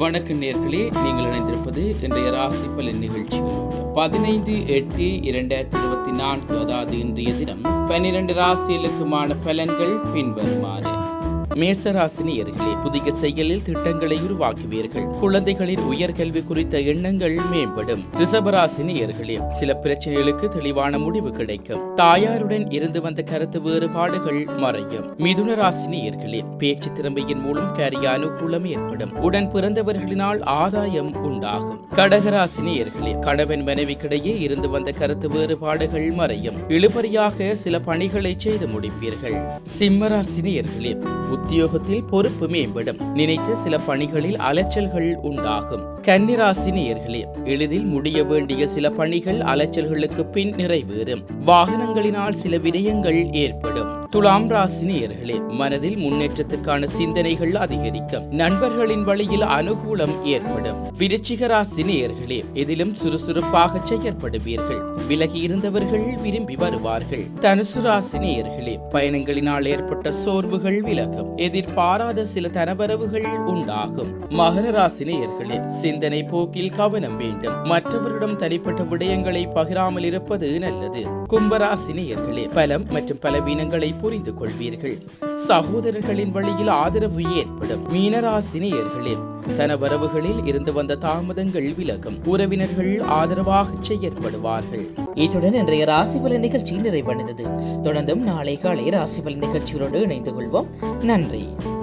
வணக்கம் நேயர்களே, நீங்கள் இணைந்திருப்பது இன்றைய ராசி பலன் நிகழ்ச்சிகளோடு 15/8/2024, அதாவது இன்றைய தினம் 12 ராசிகளுக்குமான பலன்கள் பின்வருமாறு. மேசராசினியர்களே, புதிய செயலில் திட்டங்களை உருவாக்குவீர்கள். குழந்தைகளின் உயர்கல்வி குறித்த எண்ணங்கள் மேம்படும். ரிஷபராசினியர்களே, சில பிரச்சனைகளுக்கு தெளிவான முடிவு கிடைக்கும். தாயாருடன் இருந்து வந்த கருத்து வேறுபாடுகள் மறையும். மிதுன ராசினியர்களே, பேச்சு திறமையின் மூலம் காரிய அனுகூலம் ஏற்படும். உடன் பிறந்தவர்களினால் ஆதாயம் உண்டாகும். கடகராசினியர்களே, கணவன் மனைவிக்கிடையே இருந்து வந்த கருத்து வேறுபாடுகள் மறையும். இழுபறியாக சில பணிகளை செய்து முடிப்பீர்கள். சிம்மராசினியர்களே, உத்தியோகத்தில் பொறுப்பு மேம்படும். நினைத்த சில பணிகளில் அலைச்சல்கள் உண்டாகும். கன்னிராசினியர்களே, எளிதில் முடிய வேண்டிய சில பணிகள் அலைச்சல்களுக்கு பின் நிறைவேறும். வாகனங்களினால் சில விடயங்கள் ஏற்படும். துலாம் ராசினியர்களே, மனதில் முன்னேற்றத்துக்கான சிந்தனைகள் அதிகரிக்கும். நண்பர்களின் வழியில் அனுகூலம் ஏற்படும். விருச்சிக ராசினியர்களே, எதிலும் சுறுசுறுப்பாக செயற்படுவீர்கள். விலகி இருந்தவர்கள் விரும்பி வருவார்கள். தனுசு ராசினியர்களே, பயணங்களினால் ஏற்பட்ட சோர்வுகள் விலகும். எதிர்பாராத சில தனவரவுகள் உண்டாகும். மகர ராசினியர்களே, சிந்தனை போக்கில் கவனம் வேண்டும். மற்றவரிடம் தனிப்பட்ட விடயங்களை பகிராமல் இருப்பது நல்லது. கும்பராசினியர்களே, பலம் மற்றும் பலவீனங்களை புரிந்து கொள்வீர்கள். சகோதரர்களின் வழியில் ஆதரவு ஏற்படும். மீனராசினியர்களே, தனவரவுகளில் இருந்து வந்த தாமதங்கள் விலகும். உறவினர்கள் ஆதரவாக செயற்படுவார்கள். இத்துடன் இன்றைய ராசி பலன் நிகழ்ச்சி நிறைவடைந்தது. தொடர்ந்தும் நாளை காலை ராசி பலன் நிகழ்ச்சிகளோடு இணைந்து கொள்வோம். நன்றி.